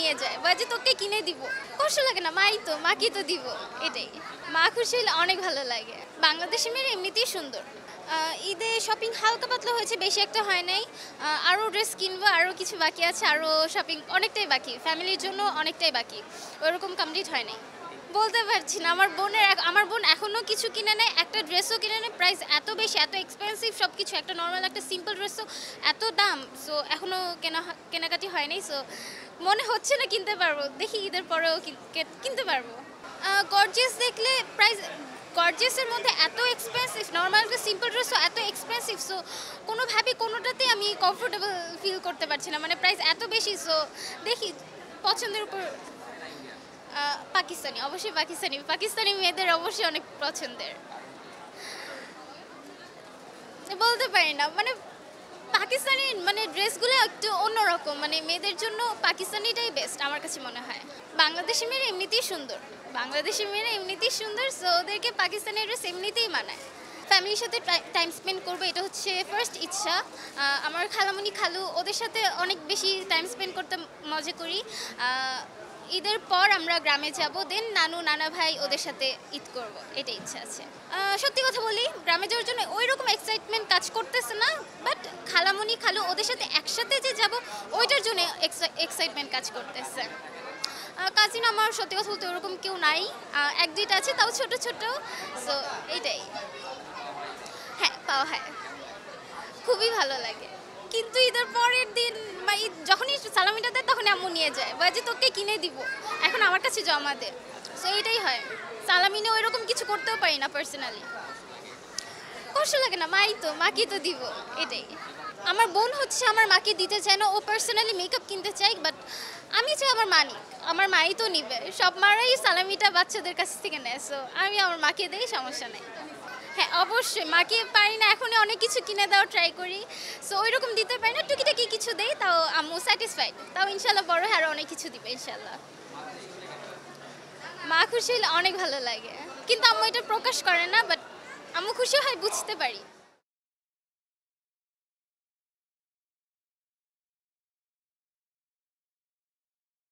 নিয়ে যায় বাজে তোকে কিনে দিব কষ্ট লাগে না মাই তো মাকে তো দিব এটাই মা খুশি হলে অনেক ভালো লাগে বাংলাদেশের মেয়েরা এমনিতেই সুন্দর ঈদে শপিং হালকা পাতলা হয়েছে বেশি একটা হয় নাই আরও ড্রেস কিনবো আরও কিছু বাকি আছে আরও শপিং অনেকটাই বাকি ফ্যামিলির জন্য অনেকটাই বাকি ওরকম কমপ্লিট হয় নাই বলতে পারছি না আমার বোন এখনও কিছু কিনে নেয় একটা ড্রেসও কিনে নেয় প্রাইস এত বেশি এত এক্সপেন্সিভ সব কিছু একটা নর্মাল একটা সিম্পল ড্রেসও এত দাম সো এখনও কেনাকাটি হয় নাই সো মনে হচ্ছে না কিনতে পারবো দেখি ঈদের পরেও কিনতে পারবো গর্জিয়াস দেখলে প্রাইস গর্জিয়াসের মধ্যে এত এক্সপেন্সিভ নর্মাল একটা সিম্পল ড্রেসও এত এক্সপেন্সিভ সো কোনোভাবে কোনোটাতে আমি কমফোর্টেবল ফিল করতে পারছি না মানে প্রাইস এত বেশি সো দেখি পছন্দের উপর পাকিস্তানি অবশ্যই পাকিস্তানি মেয়েদের অবশ্যই অনেক পছন্দের বলতে পারি না মানে পাকিস্তানি মানে ড্রেসগুলো একটু অন্যরকম মানে মেয়েদের জন্য পাকিস্তানিটাই বেস্ট আমার কাছে মনে হয় বাংলাদেশি মেয়েরা এমনিতেই সুন্দর সো ওদেরকে পাকিস্তানি ড্রেস এমনিতেই মানায় ফ্যামিলির সাথে টাইম স্পেন্ড করবো এটা হচ্ছে ফার্স্ট ইচ্ছা আমার খালামণি খালু ওদের সাথে অনেক বেশি টাইম স্পেন্ড করতে মজা করি ঈদের পর আমরা গ্রামে যাব দেন নানা ভাই ওদের সাথে ঈদ করব এটা ইচ্ছা আছে সত্যি কথা বলি গ্রামে যাওয়ার জন্য ওই রকম এক্সাইটমেন্ট কাজ করতেছে না বাট খালামণি খালু ওদের সাথে একসাথে যে যাব ওইটার জন্য এক্সাইটমেন্ট কাজ করতেছে কাজিন আমার সত্যি কথা বলতে ওরকম কেউ নাই এক দুইটা আছে তাও ছোট ছোট সো এইটাই হ্যাঁ পাওয়া হয় খুবই ভালো লাগে কিন্তু ঈদের পরের দিন বা ঈদ যখনই সালামিটা দেয় তখনই আম্মু নিয়ে যায় বাজে তোকে কিনে দিব এখন আমার কাছে জমা দে সো এইটাই হয় সালামিনে ওই রকম কিছু করতেও পারি না পার্সোনালি কষ্ট লাগে না মাই তো মাকে তো দিব এটাই আমার বোন হচ্ছে আমার মাকে দিতে চায় না ও পার্সোনালি মেকআপ কিনতে চাই বাট আমি চাই আমার মাই তো নিবে সব মারাই সালামিটা বাচ্চাদের কাছ থেকে নেয় সো আমি আমার মাকে দেই সমস্যা নেই হ্যাঁ অবশ্যই মাকে পারি না এখনই অনেক কিছু কিনে দেওয়ার ট্রাই করি সো ওই রকম দিতে পারি না টুকিটাকি কিছু দেই তাও আম্মু স্যাটিসফাইড তাও ইনশাল্লাহ বড় হ্যাঁ আরও অনেক কিছু দিবে ইনশাল্লাহ মা খুশি হলে অনেক ভালো লাগে কিন্তু আম্মু এটা প্রকাশ করে না বাট আম্মু খুশি হয় বুঝতে পারি